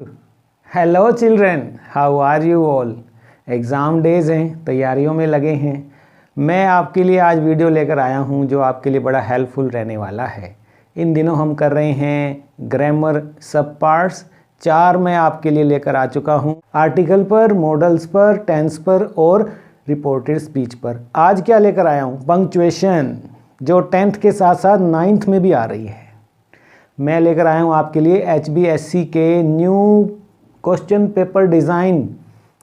Hello children, how are you all. Exam days हैं, तैयारियों में लगे हैं। मैं आपके लिए आज वीडियो लेकर आया हूं जो आपके लिए बड़ा हेल्पफुल रहने वाला है। इन दिनों हम कर रहे हैं ग्रामर सब पार्ट्स 4 मैं आपके लिए लेकर आ चुका हूं। आर्टिकल पर, मॉडल्स पर, टेंस पर और रिपोर्टेड स्पीच पर। आज क्या लेकर आया हूं? पंक्चुएशन, जो 10th के साथ साथ 9th में भी आ रही है। मैं लेकर आया हूं आपके लिए HBSC के न्यू क्वेश्चन पेपर डिज़ाइन,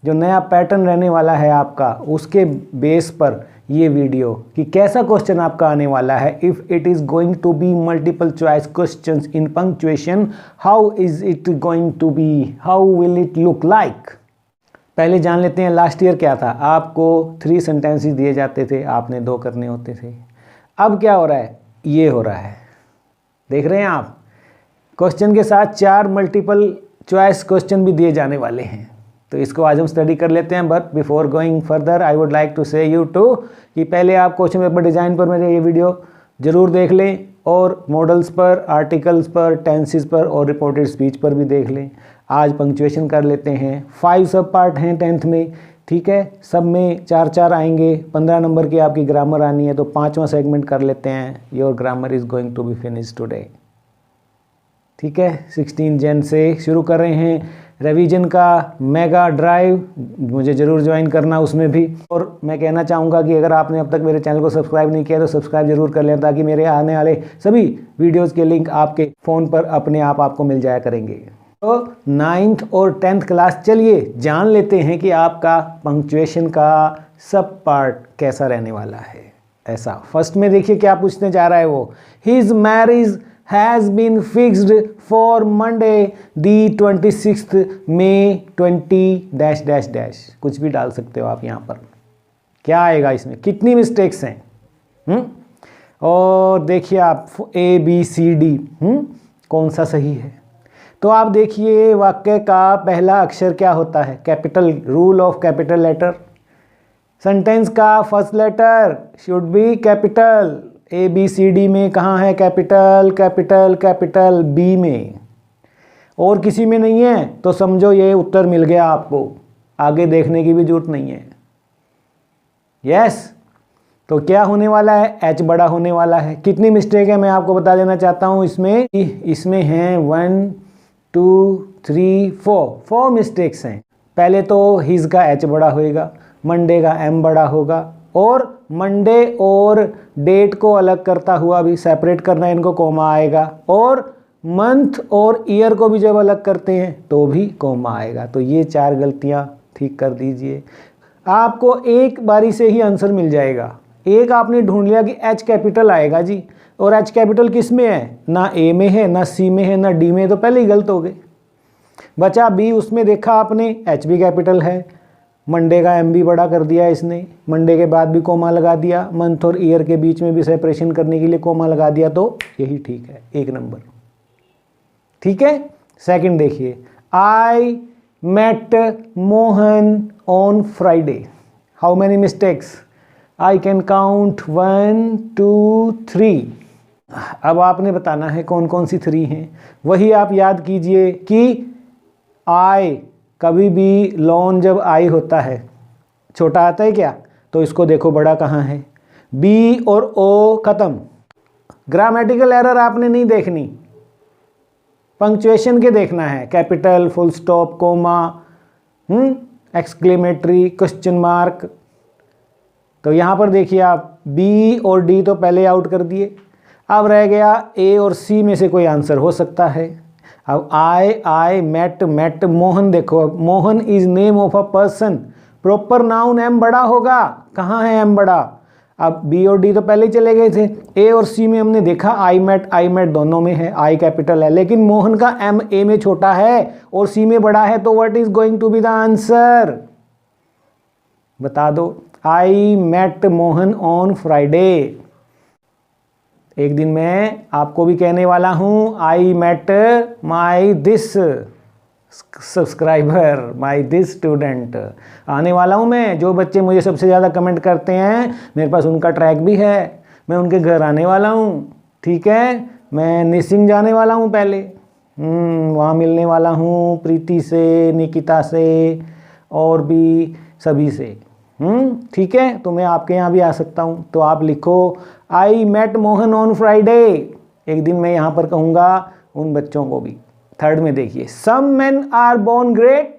जो नया पैटर्न रहने वाला है आपका, उसके बेस पर ये वीडियो कि कैसा क्वेश्चन आपका आने वाला है। If it is going to be multiple choice questions in punctuation, how is it going to be, how will it look like. पहले जान लेते हैं लास्ट ईयर क्या था। आपको 3 सेंटेंसेस दिए जाते थे, आपने 2 करने होते थे। अब क्या हो रहा है? ये हो रहा है, देख रहे हैं आप। क्वेश्चन के साथ 4 मल्टीपल चॉइस क्वेश्चन भी दिए जाने वाले हैं, तो इसको आज हम स्टडी कर लेते हैं। But before going further I would like to say you to कि पहले आप क्वेश्चन पेपर डिज़ाइन पर मेरे ये वीडियो ज़रूर देख लें, और मॉडल्स पर, आर्टिकल्स पर, टेंसेस पर और रिपोर्टेड स्पीच पर भी देख लें। आज पंक्चुएशन कर लेते हैं। 5 सब पार्ट हैं 10th में, ठीक है। सब में 4-4 आएंगे। 15 नंबर की आपकी ग्रामर आनी है, तो 5वां सेगमेंट कर लेते हैं। Your grammar is going to be finish today, ठीक है। 16 जन से शुरू कर रहे हैं रिवीजन का मेगा ड्राइव, मुझे ज़रूर ज्वाइन करना उसमें भी। और मैं कहना चाहूँगा कि अगर आपने अब तक मेरे चैनल को सब्सक्राइब नहीं किया तो सब्सक्राइब जरूर कर लें, ताकि मेरे आने वाले सभी वीडियोज़ के लिंक आपके फ़ोन पर अपने आप आपको मिल जाया करेंगे। तो 9th और 10th क्लास, चलिए जान लेते हैं कि आपका पंक्चुएशन का सब पार्ट कैसा रहने वाला है। ऐसा फर्स्ट में देखिए क्या पूछने जा रहा है वो। His marriage has been fixed for Monday the 26th May 20 कुछ भी डाल सकते हो आप यहाँ पर। क्या आएगा इसमें? कितनी मिस्टेक्स हैं? और देखिए आप ABCD कौन सा सही है। तो आप देखिए वाक्य का पहला अक्षर क्या होता है? Capital, rule of capital letter. Sentence का first letter should be capital. ABCD में कहाँ है कैपिटल? कैपिटल कैपिटल B में, और किसी में नहीं है तो समझो ये उत्तर मिल गया आपको, आगे देखने की भी जरूरत नहीं है। यस, तो क्या होने वाला है? H बड़ा होने वाला है। कितनी मिस्टेक है मैं आपको बता देना चाहता हूँ इसमें हैं 1 2 3 4 मिस्टेक्स हैं। पहले तो हिज का H बड़ा होएगा, मंडे का M बड़ा होगा, और मंडे और डेट को अलग करता हुआ भी सेपरेट करना है, इनको कोमा आएगा, और मंथ और ईयर को भी जब अलग करते हैं तो भी कोमा आएगा। तो ये 4 गलतियां ठीक कर दीजिए, आपको एक बारी से ही आंसर मिल जाएगा। एक आपने ढूंढ लिया कि H कैपिटल आएगा जी, और H कैपिटल किस में है? ना A में है, ना C में है, ना D में है, तो पहले ही गलत हो गए। बचा B, उसमें देखा आपने H भी कैपिटल है, मंडे का M भी बड़ा कर दिया इसने, मंडे के बाद भी कोमा लगा दिया, मंथ और ईयर के बीच में भी सेपरेशन करने के लिए कोमा लगा दिया, तो यही ठीक है, 1 नंबर, ठीक है। सेकंड देखिए, I met Mohan on Friday. How many mistakes? I can count 1 2 3। अब आपने बताना है कौन कौन सी 3 हैं। वही आप याद कीजिए कि आई, कभी भी लॉन जब आई होता है छोटा आता है क्या? तो इसको देखो बड़ा कहाँ है। B और O खत्म। ग्रामेटिकल एरर आपने नहीं देखनी, पंक्चुएशन के देखना है। Capital, full stop, comma, exclamatory, question mark. तो यहाँ पर देखिए आप B और D तो पहले आउट कर दिए, अब रह गया A और C में से कोई आंसर हो सकता है। अब आई मेट मोहन, देखो अब Mohan is name of a person, proper noun M बड़ा होगा, कहाँ है M बड़ा? अब B और D तो पहले ही चले गए थे। A और C में हमने देखा आई मेट दोनों में है, I कैपिटल है, लेकिन मोहन का M A में छोटा है और C में बड़ा है, तो what is going to be the answer? बता दो। I met Mohan on Friday. एक दिन मैं आपको भी कहने वाला हूँ I met my this subscriber, my this student. आने वाला हूँ मैं, जो बच्चे मुझे सबसे ज़्यादा कमेंट करते हैं मेरे पास उनका ट्रैक भी है, मैं उनके घर आने वाला हूँ, ठीक है। मैं निसिंग जाने वाला हूँ पहले, वहाँ मिलने वाला हूँ प्रीति से, निकिता से और भी सभी से। ठीक है, तो मैं आपके यहाँ भी आ सकता हूँ। तो आप लिखो I met Mohan on Friday. एक दिन मैं यहाँ पर कहूँगा उन बच्चों को भी। थर्ड में देखिए, some men are born great,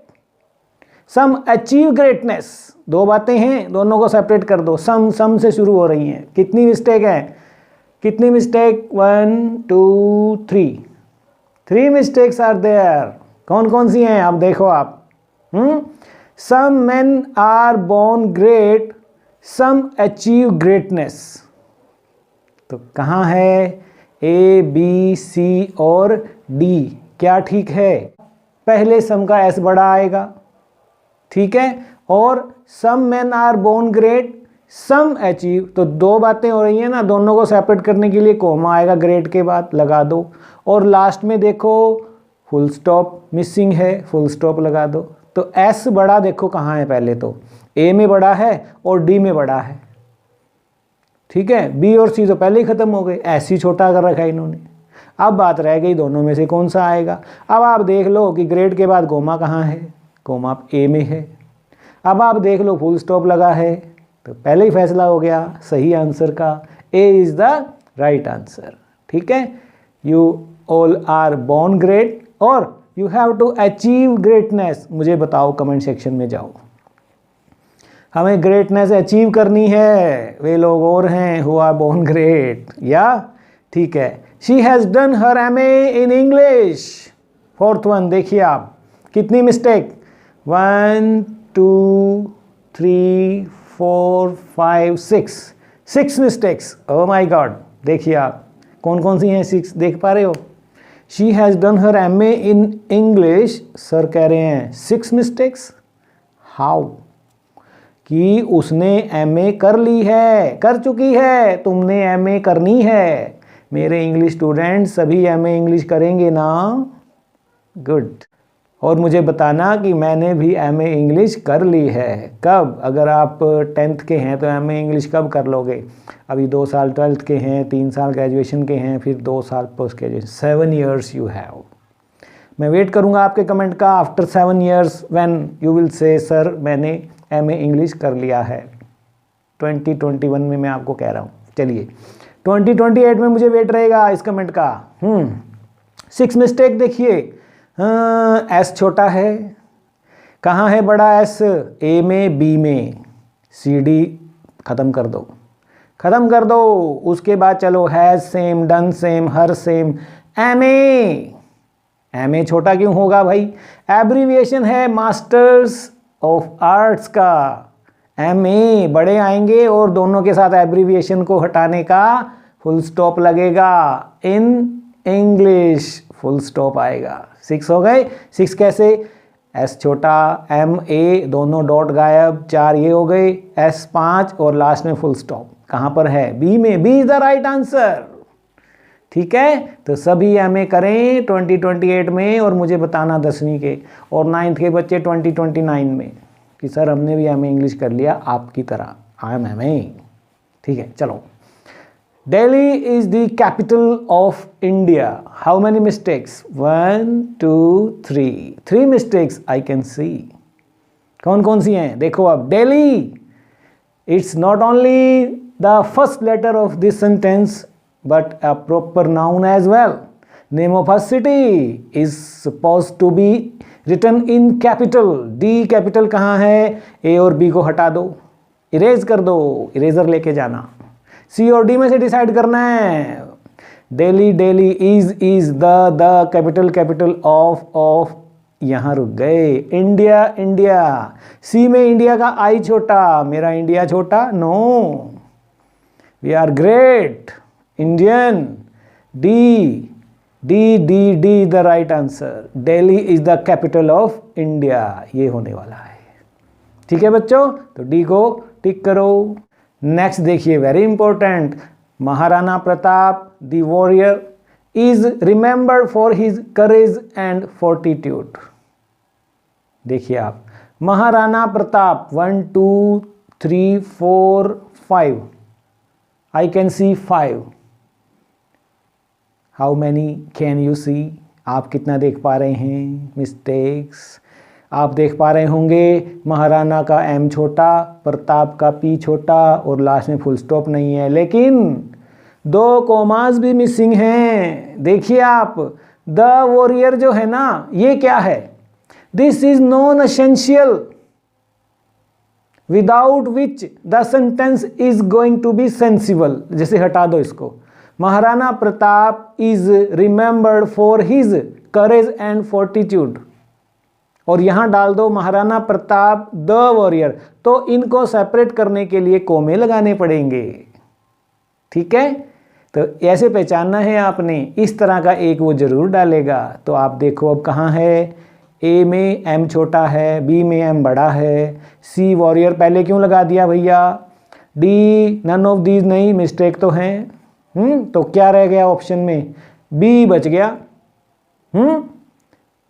some achieve greatness. दो बातें हैं, दोनों को सेपरेट कर दो। सम से शुरू हो रही हैं। कितनी मिस्टेक है? कितनी मिस्टेक? 1 2 3 mistakes are there. कौन कौन सी हैं? अब देखो आप। Some men are born great, some achieve greatness. तो कहाँ है ए, बी, सी और डी? क्या ठीक है? पहले सम का एस बड़ा आएगा, ठीक है। और some men are born great, some achieve. तो दो बातें हो रही हैं ना, दोनों को सेपरेट करने के लिए कोमा आएगा ग्रेट के बाद, लगा दो। और लास्ट में देखो फुल स्टॉप मिसिंग है, फुल स्टॉप लगा दो। तो एस बड़ा देखो कहाँ है, पहले तो ए में बड़ा है और डी में बड़ा है, ठीक है। बी और सी तो पहले ही खत्म हो गए, एस ही छोटा कर रखा है इन्होंने। अब बात रह गई दोनों में से कौन सा आएगा। अब आप देख लो कि ग्रेड के बाद कोमा कहाँ है, कोमा ए में है। अब आप देख लो फुल स्टॉप लगा है, तो पहले ही फैसला हो गया सही आंसर का, A is the right answer, ठीक है। You all are born great और you have to achieve greatness. मुझे बताओ, कमेंट सेक्शन में जाओ। हमें ग्रेटनेस अचीव करनी है, वे लोग और हैं हु आर बोर्न ग्रेट, या ठीक है। She has done her MA in English. Fourth one देखिए आप, कितनी mistake? 1 2 3 4 5 6 mistakes. Oh my God. देखिए आप कौन कौन सी हैं 6, देख पा रहे हो? She has done her MA in English, sir कह रहे हैं 6 मिस्टेक्स। हाउ? कि उसने MA कर ली है, कर चुकी है, तुमने MA करनी है। मेरे इंग्लिश स्टूडेंट सभी MA इंग्लिश करेंगे ना? गुड। और मुझे बताना कि मैंने भी MA इंग्लिश कर ली है। कब? अगर आप 10th के हैं तो MA इंग्लिश कब कर लोगे? अभी 2 साल 12th के हैं, 3 साल ग्रेजुएशन के हैं, फिर 2 साल post graduation. 7 years you have. मैं वेट करूंगा आपके कमेंट का after 7 years when you will say sir मैंने MA इंग्लिश कर लिया है। 2021 में मैं आपको कह रहा हूँ। चलिए 2028 में मुझे वेट रहेगा इस कमेंट का। 6 मिस्टेक देखिए। एस छोटा है, कहाँ है बड़ा एस? ए में, बी में, सी डी ख़त्म कर दो, ख़त्म कर दो। उसके बाद चलो has same, done same, her same, MA छोटा क्यों होगा भाई? एब्रीविएशन है मास्टर्स ऑफ आर्ट्स का। MA बड़े आएंगे और दोनों के साथ एब्रीविएशन को हटाने का फुल स्टॉप लगेगा। इन इंग्लिश फुल स्टॉप आएगा। 6 हो गए। 6 कैसे? एस छोटा, MA दोनों डॉट गायब, 4 ये हो गए, S 5 और लास्ट में फुल स्टॉप। कहाँ पर है? बी में। B is the right answer, ठीक है। तो सभी MA करें 2028 में और मुझे बताना 10वीं के और 9th के बच्चे 2029 में कि सर हमने भी MA इंग्लिश कर लिया आपकी तरह। आई एम MA, ठीक है। चलो, Delhi is the capital of India. How many mistakes? 1 2 3 3 mistakes I can see. कौन कौन सी हैं देखो अब। Delhi, it's not only the first letter of this sentence but a proper noun as well. Name of a city is supposed to be written in capital. D capital कहाँ है? A और B को हटा दो, erase कर दो, eraser लेके जाना। सी और डी में से डिसाइड करना है। Delhi, Delhi, is the capital of, यहाँ रुक गए। इंडिया, इंडिया, सी में इंडिया का आई छोटा, मेरा इंडिया छोटा, no, we are great Indian. D the right answer. Delhi is the capital of India, ये होने वाला है, ठीक है बच्चों। तो डी को टिक करो। नेक्स्ट देखिए, very important. Maharana Pratap the warrior is remembered for his courage and fortitude. देखिए आप, Maharana Pratap 1 2 3 4 5, I can see 5। How many can you see? आप कितना देख पा रहे हैं मिस्टेक्स? आप देख पा रहे होंगे महाराणा का एम छोटा, प्रताप का पी छोटा और लास्ट में फुल स्टॉप नहीं है, लेकिन 2 कॉमास भी मिसिंग हैं। देखिए आप, द वॉरियर जो है ना, ये क्या है? This is non essential without which the sentence is going to be sensible. जैसे हटा दो इसको। Maharana Pratap is remembered for his courage and fortitude, और यहां डाल दो महाराणा प्रताप द वॉरियर, तो इनको सेपरेट करने के लिए कोमे लगाने पड़ेंगे। ठीक है, तो ऐसे पहचानना है आपने। इस तरह का एक वो जरूर डालेगा। तो आप देखो अब कहाँ है, ए में एम छोटा है, बी में एम बड़ा है, सी वॉरियर पहले क्यों लगा दिया भैया, डी नन ऑफ दीज नहीं, मिस्टेक तो हैं। तो क्या रह गया ऑप्शन में? बी बच गया।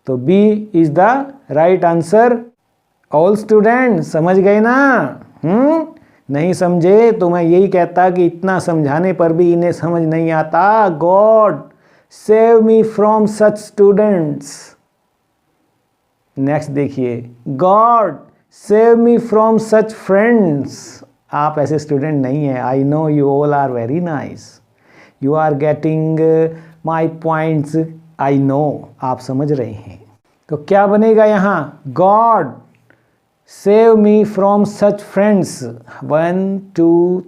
तो B is the right answer. All student समझ गए ना? नहीं समझे तो मैं यही कहता कि इतना समझाने पर भी इन्हें समझ नहीं आता। God save me from such students. Next देखिए, God save me from such friends. आप ऐसे स्टूडेंट नहीं हैं। I know you all are very nice, you are getting my points. I know आप समझ रहे हैं। तो क्या बनेगा यहाँ? God save me from such friends. 1 2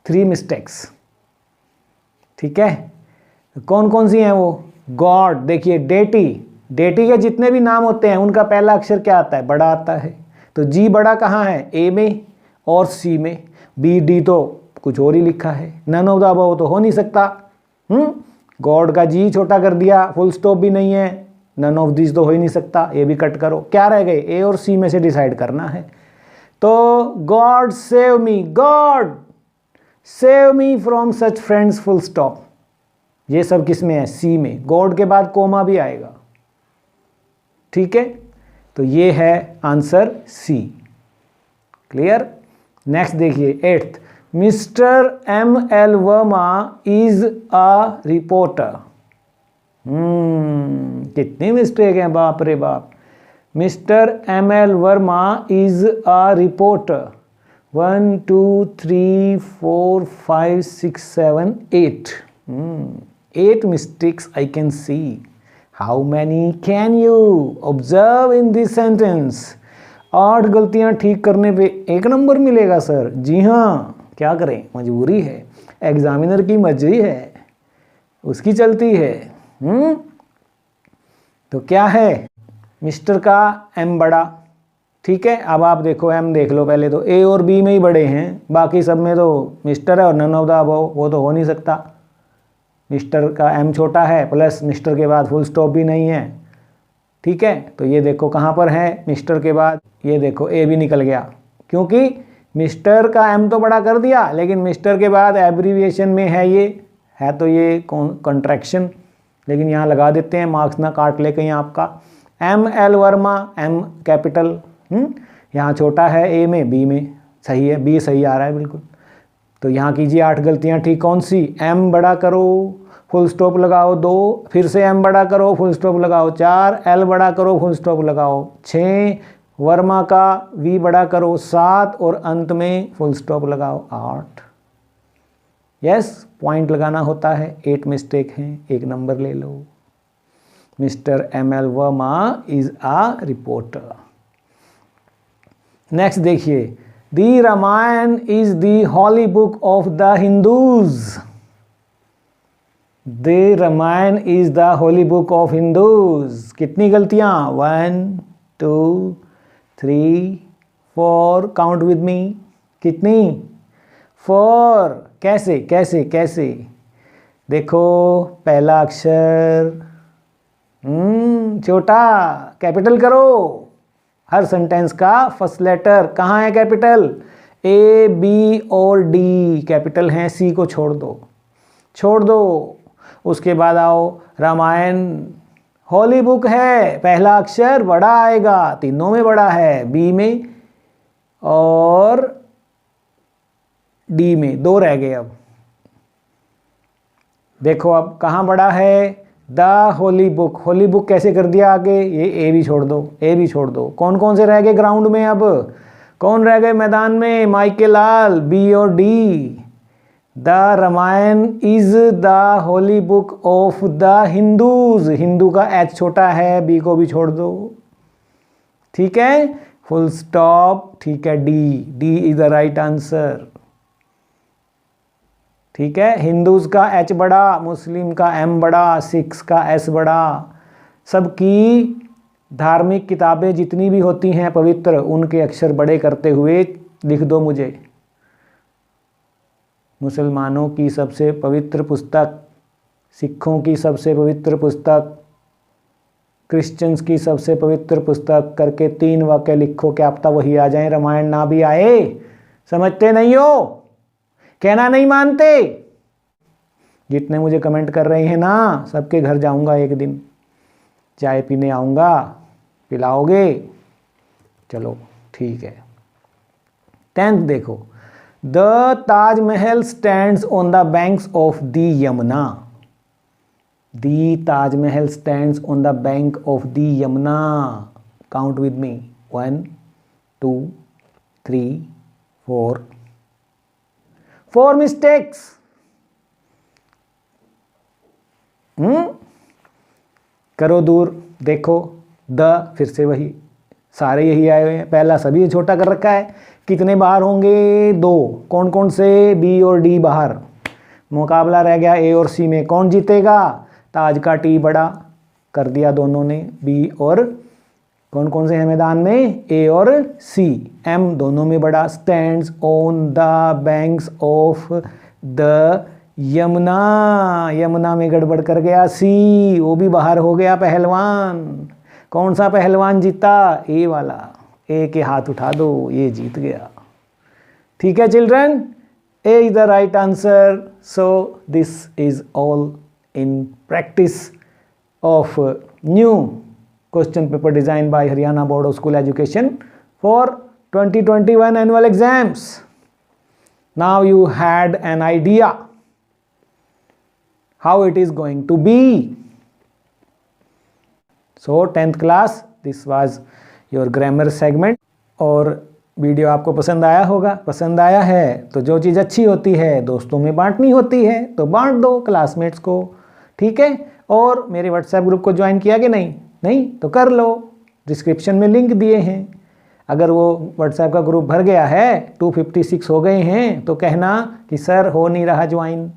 3 mistakes. ठीक है, कौन कौन सी हैं वो? गॉड, देखिए डेटी, डेटी के जितने भी नाम होते हैं उनका पहला अक्षर क्या आता है? बड़ा आता है। तो जी बड़ा कहाँ है? ए में और सी में। बी डी तो कुछ और ही लिखा है। नन ऑफ द अबव तो हो नहीं सकता। गॉड का जी छोटा कर दिया, फुल स्टॉप भी नहीं है, नन ऑफ दिस तो हो ही नहीं सकता, ये भी कट करो। क्या रह गए? ए और सी में से डिसाइड करना है। तो God save me, God save me from such friends, full stop. ये सब किस में है? सी में। गॉड के बाद कोमा भी आएगा। ठीक है, तो ये है आंसर सी। क्लियर? नेक्स्ट देखिए 8th, mister M L Verma is a reporter. कितनी मिस्टेक है, बाप रे बाप। Mister M L Verma is a reporter. 1 2 3 4 5 6 7 8 8 mistakes I can see. How many can you observe in this sentence? 8 गलतियां ठीक करने पे 1 नंबर मिलेगा सर। जी हाँ, क्या करें, मजबूरी है, एग्जामिनर की मर्जी है, उसकी चलती है। तो क्या है? मिस्टर का एम बड़ा। ठीक है, अब आप देखो एम देख लो पहले। तो ए और बी में ही बड़े हैं, बाकी सब में तो मिस्टर है और नन ऑफ द अबव, वो तो हो नहीं सकता। मिस्टर का एम छोटा है, प्लस मिस्टर के बाद फुल स्टॉप भी नहीं है। ठीक है, तो ये देखो कहाँ पर है मिस्टर के बाद, ये देखो ए भी निकल गया, क्योंकि मिस्टर का एम तो बड़ा कर दिया, लेकिन मिस्टर के बाद एब्रीविएशन में है, ये है तो ये कॉन्ट्रैक्शन, लेकिन यहाँ लगा देते हैं, मार्क्स ना काट ले कहीं आपका। M L Verma, M capital, यहाँ छोटा है ए में, बी में सही है, बी सही आ रहा है बिल्कुल। तो यहाँ कीजिए 8 गलतियाँ ठीक। कौन सी? एम बड़ा करो, फुल स्टॉप लगाओ 2, फिर से एम बड़ा करो, फुल स्टॉप लगाओ 4, एल बड़ा करो, फुल स्टॉप लगाओ 6, वर्मा का वी बड़ा करो 7, और अंत में फुल स्टॉप लगाओ 8। यस, पॉइंट लगाना होता है। 8 मिस्टेक हैं, 1 नंबर ले लो। Mister M L Verma is a reporter. Next देखिए, the Ramayan is the holy book of the Hindus. The Ramayan is the holy book of Hindus. कितनी गलतियां? 1 2 3 4, काउंट विद मी। कितनी? 4। कैसे कैसे कैसे? देखो पहला अक्षर छोटा, कैपिटल करो। हर सेंटेंस का फर्स्ट लेटर कहाँ है कैपिटल? ए बी और डी कैपिटल हैं, सी को छोड़ दो, छोड़ दो। उसके बाद आओ, रामायण होली बुक है, पहला अक्षर बड़ा आएगा, तीनों में बड़ा है, बी में और डी में, 2 रह गए। अब देखो अब कहाँ बड़ा है? The holy book, Holi book कैसे कर दिया आगे, ये ए भी छोड़ दो, ए भी छोड़ दो। कौन कौन से रह गए ग्राउंड में, अब कौन रह गए मैदान में, माइके लाल, बी और D. The Ramayan is the holy book of the Hindus, Hindu का एच छोटा है, बी को भी छोड़ दो, ठीक है, फुल स्टॉप, ठीक है, D, D is the right answer, ठीक है। हिंदूज का एच बड़ा, मुस्लिम का एम बड़ा, सिख्स का एस बड़ा। सबकी धार्मिक किताबें जितनी भी होती हैं पवित्र, उनके अक्षर बड़े करते हुए लिख दो मुझे। मुसलमानों की सबसे पवित्र पुस्तक, सिखों की सबसे पवित्र पुस्तक, क्रिश्चियंस की सबसे पवित्र पुस्तक करके 3 वाक्य लिखो, क्या पता वही आ जाए, रामायण ना भी आए। समझते नहीं हो, कहना नहीं मानते। जितने मुझे कमेंट कर रहे हैं ना, सबके घर जाऊंगा एक दिन, चाय पीने आऊंगा, पिलाओगे, चलो ठीक है। 10th देखो, the Taj Mahal stands on the banks of the Yamuna, the Taj Mahal stands on the bank of the Yamuna. Count with me, 1 2 3 4, 4 mistakes. करो दूर, देखो, द फिर से वही, सारे यही आए हुए हैं, पहला सभी छोटा कर रखा है। कितने बाहर होंगे, 2, कौन कौन से, बी और डी बाहर। मुकाबला रह गया ए और सी में, कौन जीतेगा, ताज का टी बड़ा कर दिया दोनों ने, बी और कौन कौन से हैं मैदान में, ए और सी, एम दोनों में बड़ा। Stands on the banks of the Yamuna, Yamuna में गड़बड़ कर गया सी, वो भी बाहर हो गया पहलवान। कौन सा पहलवान जीता, ए वाला, ए के हाथ उठा दो, ये जीत गया, ठीक है children, A is the right answer. So this is all in practice of new question paper design by Haryana board of school education for 2021 annual exams. Now you had an idea how it is going to be. So 10th class, this was your grammar segment. और video आपको पसंद आया होगा, पसंद आया है तो जो चीज़ अच्छी होती है दोस्तों में बांटनी होती है, तो बांट दो क्लासमेट्स को, ठीक है। और मेरे व्हाट्सएप ग्रुप को ज्वाइन किया कि नहीं, नहीं तो कर लो, डिस्क्रिप्शन में लिंक दिए हैं। अगर वो व्हाट्सएप का ग्रुप भर गया है, 256 हो गए हैं, तो कहना कि सर हो नहीं रहा ज्वाइन,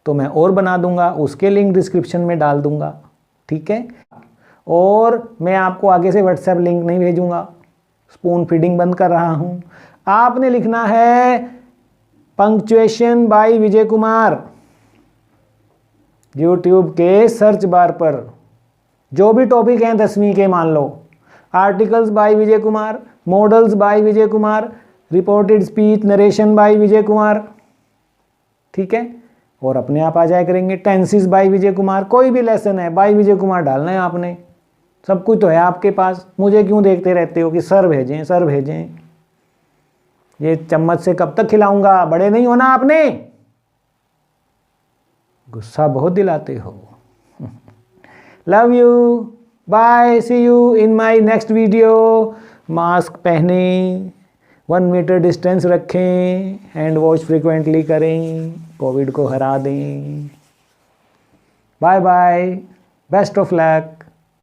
तो मैं और बना दूंगा, उसके लिंक डिस्क्रिप्शन में डाल दूंगा, ठीक है। और मैं आपको आगे से व्हाट्सएप लिंक नहीं भेजूंगा, स्पून फीडिंग बंद कर रहा हूं। आपने लिखना है punctuation by Vijay Kumar, YouTube के सर्च बार पर जो भी टॉपिक हैं 10वीं के, मान लो articles by Vijay Kumar, models by Vijay Kumar, reported speech narration by Vijay Kumar, ठीक है। और अपने आप आ जाया करेंगे टेंसेस बाय विजय कुमार, कोई भी लेसन है बाय विजय कुमार डालना है आपने, सब कुछ तो है आपके पास। मुझे क्यों देखते रहते हो कि सर भेजें सर भेजें, ये चम्मच से कब तक खिलाऊंगा, बड़े नहीं होना आपने, गुस्सा बहुत दिलाते हो। Love you, bye, see you in my next video. Mask पहने, 1 मीटर डिस्टेंस रखें, हैंड वॉश फ्रिक्वेंटली करें, कोविड को हरा दें। Bye bye, best of luck.